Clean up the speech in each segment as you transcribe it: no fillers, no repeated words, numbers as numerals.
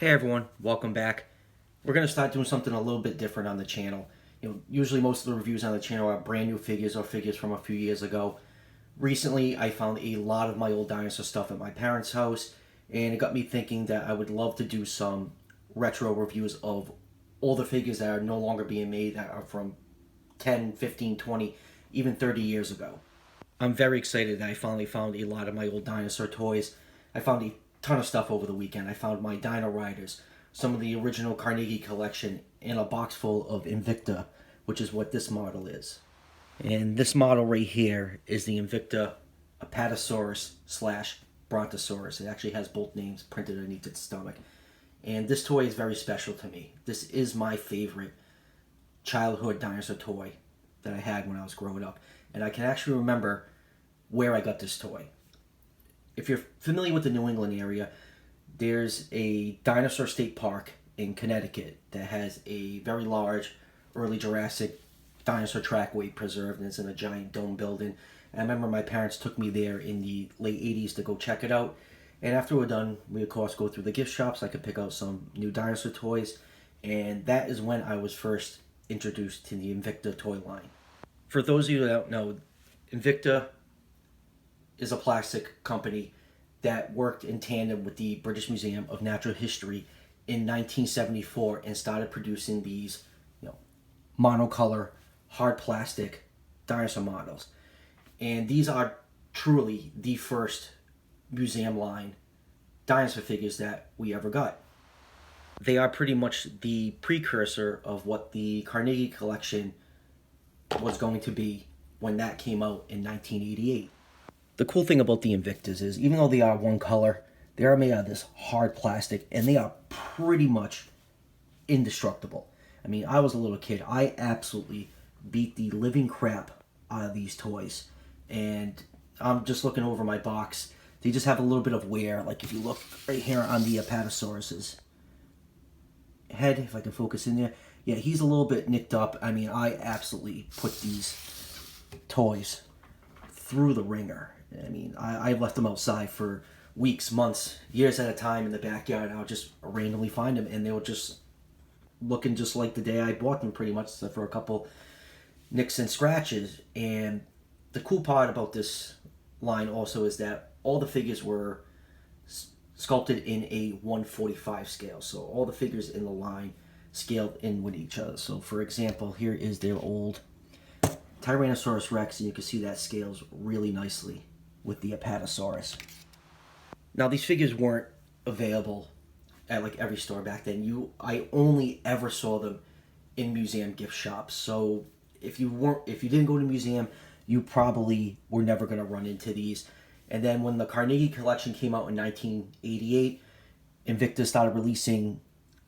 Hey everyone, welcome back. We're going to start doing something a little bit different on the channel. Usually most of the reviews on the channel are brand new figures or figures from a few years ago. Recently, I found a lot of my old dinosaur stuff at my parents' house, and it got me thinking that I would love to do some retro reviews of all the figures that are no longer being made that are from 10, 15, 20, even 30 years ago. I'm very excited that I finally found a lot of my old dinosaur toys. I found a ton of stuff over the weekend. I found my Dino Riders, some of the original Carnegie Collection, and a box full of Invicta, which is what this model is. And this model right here is the Invicta Apatosaurus slash Brontosaurus. It actually has both names printed underneath its stomach. And this toy is very special to me. This is my favorite childhood dinosaur toy that I had when I was growing up. And I can actually remember where I got this toy. If you're familiar with the New England area, there's a dinosaur state park in Connecticut that has a very large early Jurassic dinosaur trackway preserved, and it's in a giant dome building. And I remember my parents took me there in the late 80s to go check it out. And after we're done, we of course go through the gift shops. I could pick out some new dinosaur toys. And that is when I was first introduced to the Invicta toy line. For those of you that don't know, Invicta is a plastic company that worked in tandem with the British Museum of Natural History in 1974 and started producing these, monocolor, hard plastic dinosaur models. And these are truly the first museum line dinosaur figures that we ever got. They are pretty much the precursor of what the Carnegie Collection was going to be when that came out in 1988. The cool thing about the Invictas is, even though they are one color, they are made out of this hard plastic, and they are pretty much indestructible. I mean, I was a little kid. I absolutely beat the living crap out of these toys. And I'm just looking over my box. They just have a little bit of wear. Like if you look right here on the Apatosaurus' head, if I can focus in there. Yeah, he's a little bit nicked up. I mean, I absolutely put these toys through the ringer. I mean, I left them outside for weeks, months, years at a time in the backyard. I would just randomly find them, and they were just looking just like the day I bought them, pretty much, except for a couple nicks and scratches. And the cool part about this line also is that all the figures were sculpted in a 1/45 scale. So all the figures in the line scaled in with each other. So for example, here is their old Tyrannosaurus Rex, and you can see that scales really nicely with the Apatosaurus. Now, these figures weren't available at like every store back then. I only ever saw them in museum gift shops. So if you didn't go to a museum, you probably were never going to run into these. And then when the Carnegie Collection came out in 1988, Invicta started releasing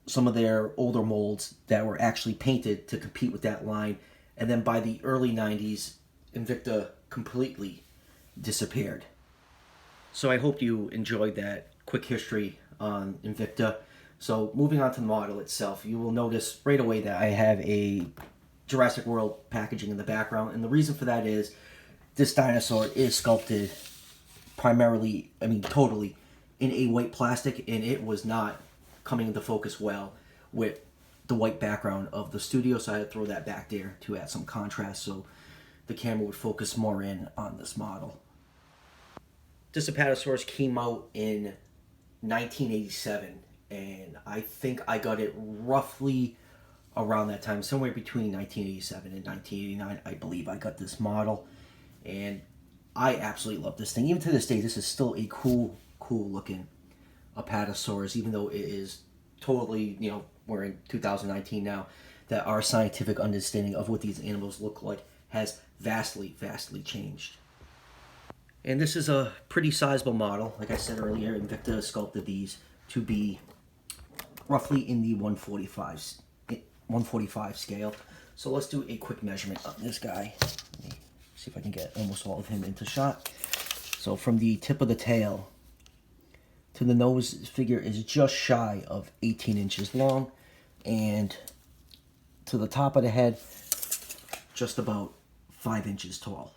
some of their older molds that were actually painted to compete with that line. And then by the early 90s, Invicta completely disappeared. So I hope you enjoyed that quick history on Invicta. So moving on to the model itself, you will notice right away that I have a Jurassic World packaging in the background. And the reason for that is this dinosaur is sculpted primarily, totally, in a white plastic, and it was not coming into focus well with the white background of the studio, so I had to throw that back there to add some contrast so the camera would focus more in on this model. This Apatosaurus came out in 1987, and I think I got it roughly around that time, somewhere between 1987 and 1989, I believe I got this model, and I absolutely love this thing. Even to this day, this is still a cool looking Apatosaurus, even though it is totally, we're in 2019 now, that our scientific understanding of what these animals look like has vastly changed. And this is a pretty sizable model. Like I said earlier, Invicta sculpted these to be roughly in the 145 scale. So let's do a quick measurement of this guy. Let me see if I can get almost all of him into shot. So from the tip of the tail to the nose, figure is just shy of 18 inches long, and to the top of the head, just about 5 inches tall.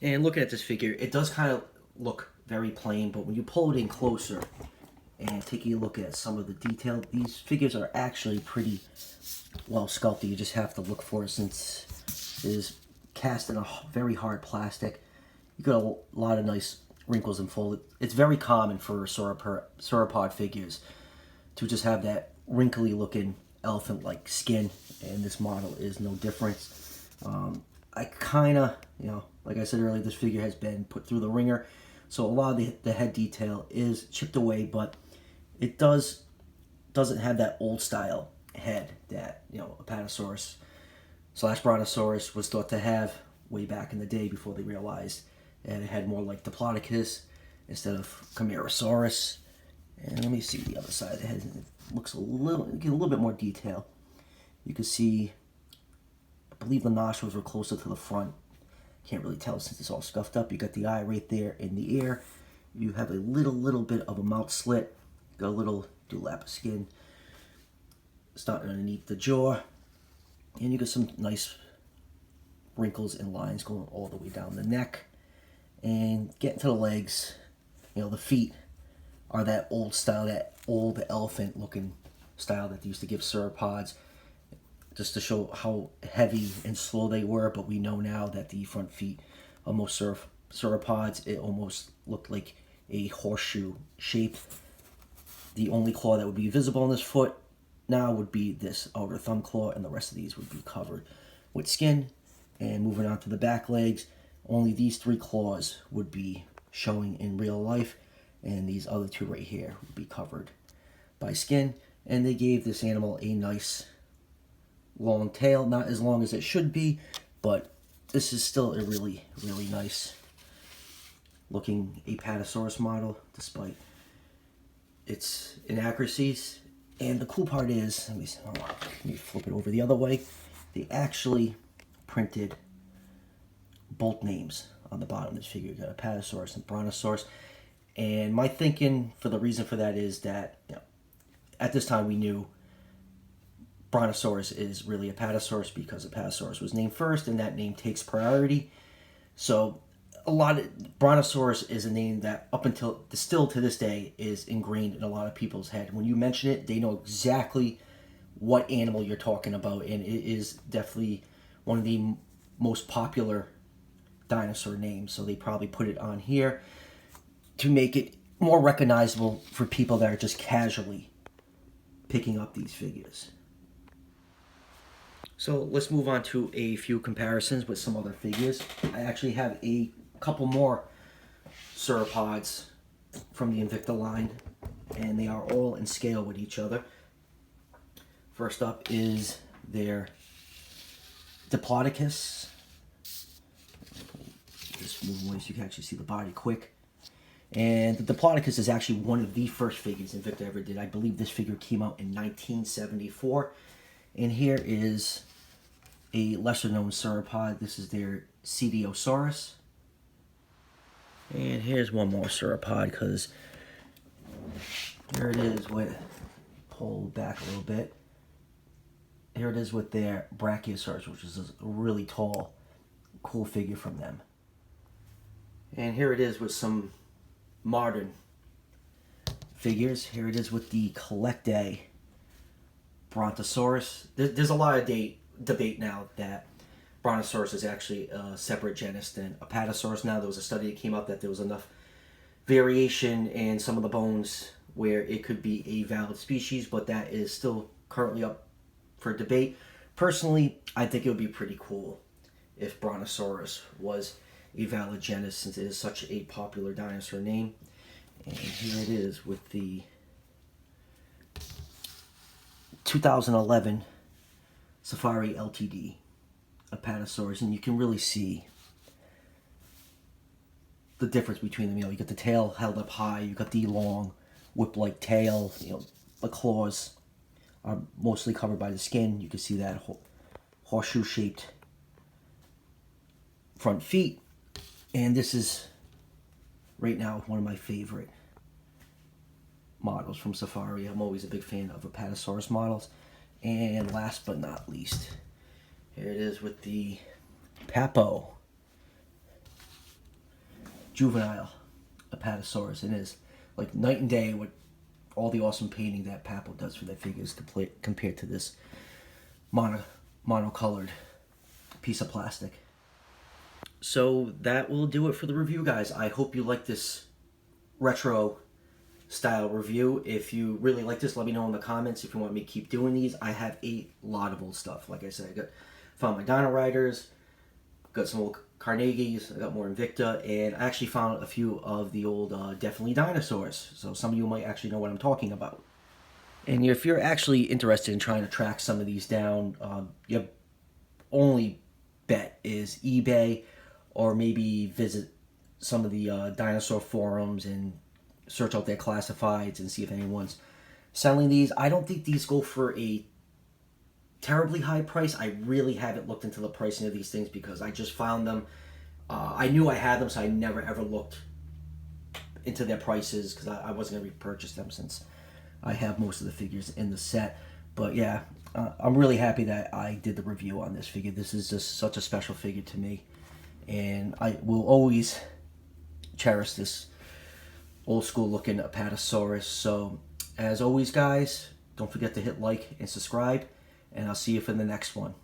And looking at this figure, it does kind of look very plain, but when you pull it in closer, and taking a look at some of the detail. These figures are actually pretty well sculpted. You just have to look for it since it is cast in a very hard plastic. You got a lot of nice wrinkles and fold. It's very common for sauropod figures to just have that wrinkly looking elephant-like skin, and this model is no different. I kind of, like I said earlier, this figure has been put through the ringer, so a lot of the head detail is chipped away, but it doesn't have that old style head that Apatosaurus / Brontosaurus was thought to have way back in the day, before they realized that it had more like Diplodocus instead of Camarasaurus. And let me see the other side of the head. It looks get a little bit more detail. You can see, I believe the nostrils were closer to the front. Can't really tell since it's all scuffed up. You got the eye right there in the ear. You have a little bit of a mouth slit. Got a little dewlap of skin starting underneath the jaw. And you got some nice wrinkles and lines going all the way down the neck. And getting to the legs, the feet are that old style, that old elephant looking style that they used to give sauropods, just to show how heavy and slow they were. But we know now that the front feet of most sauropods, it almost looked like a horseshoe shape. The only claw that would be visible on this foot now would be this outer thumb claw, and the rest of these would be covered with skin. And moving on to the back legs, only these 3 claws would be showing in real life, and these other 2 right here would be covered by skin. And they gave this animal a nice long tail, not as long as it should be, but this is still a really nice looking Apatosaurus model, despite its inaccuracies. And the cool part is, let me flip it over the other way, they actually printed both names on the bottom of this figure. You got Apatosaurus and Brontosaurus. And my thinking for the reason for that is that, at this time we knew Brontosaurus is really Apatosaurus because Apatosaurus was named first, and that name takes priority. So Brontosaurus is a name that still to this day is ingrained in a lot of people's head. When you mention it, they know exactly what animal you're talking about, and it is definitely one of the most popular dinosaur names. So they probably put it on here to make it more recognizable for people that are just casually picking up these figures. So let's move on to a few comparisons with some other figures. I actually have a couple more sauropods from the Invicta line, and they are all in scale with each other. First up is their Diplodocus. Just move away so you can actually see the body quick. And the Diplodocus is actually one of the first figures Invicta ever did. I believe this figure came out in 1974. And here is a lesser known sauropod. This is their Dinosaurus. And here's one more sauropod, because here it is with, pull back a little bit. Here it is with their Brachiosaurus, which is a really tall, cool figure from them. And here it is with some modern figures. Here it is with the Collectae Brontosaurus. There's a lot of debate now that Brontosaurus is actually a separate genus than Apatosaurus. Now there was a study that came up that there was enough variation in some of the bones where it could be a valid species, but that is still currently up for debate. Personally, I think it would be pretty cool if Brontosaurus was a valid genus, since it is such a popular dinosaur name. And here it is with the 2011 Safari Ltd Apatosaurus, and you can really see the difference between them. You got the tail held up high, you got the long whip-like tail, the claws are mostly covered by the skin. You can see that horseshoe-shaped front feet. And this is, right now, one of my favorite models from Safari. I'm always a big fan of Apatosaurus models. And last but not least, here it is with the Papo juvenile Apatosaurus. It is like night and day with all the awesome painting that Papo does for their figures compared to this monocolored piece of plastic. So that will do it for the review, guys. I hope you like this retro style review. If you really like this, let me know in the comments if you want me to keep doing these. I have a lot of old stuff. Like I said, found my Dino Riders, got some old Carnegies, I got more Invicta, and I actually found a few of the old definitely Dinosaurs. So some of you might actually know what I'm talking about. And if you're actually interested in trying to track some of these down, your only bet is eBay, or maybe visit some of the dinosaur forums and search out their classifieds and see if anyone's selling these. I don't think these go for a terribly high price. I really haven't looked into the pricing of these things because I just found them. I knew I had them, so I never ever looked into their prices because I wasn't going to repurchase them since I have most of the figures in the set. But yeah, I'm really happy that I did the review on this figure. This is just such a special figure to me, and I will always cherish this old school looking Apatosaurus. So as always, guys, don't forget to hit like and subscribe, and I'll see you for the next one.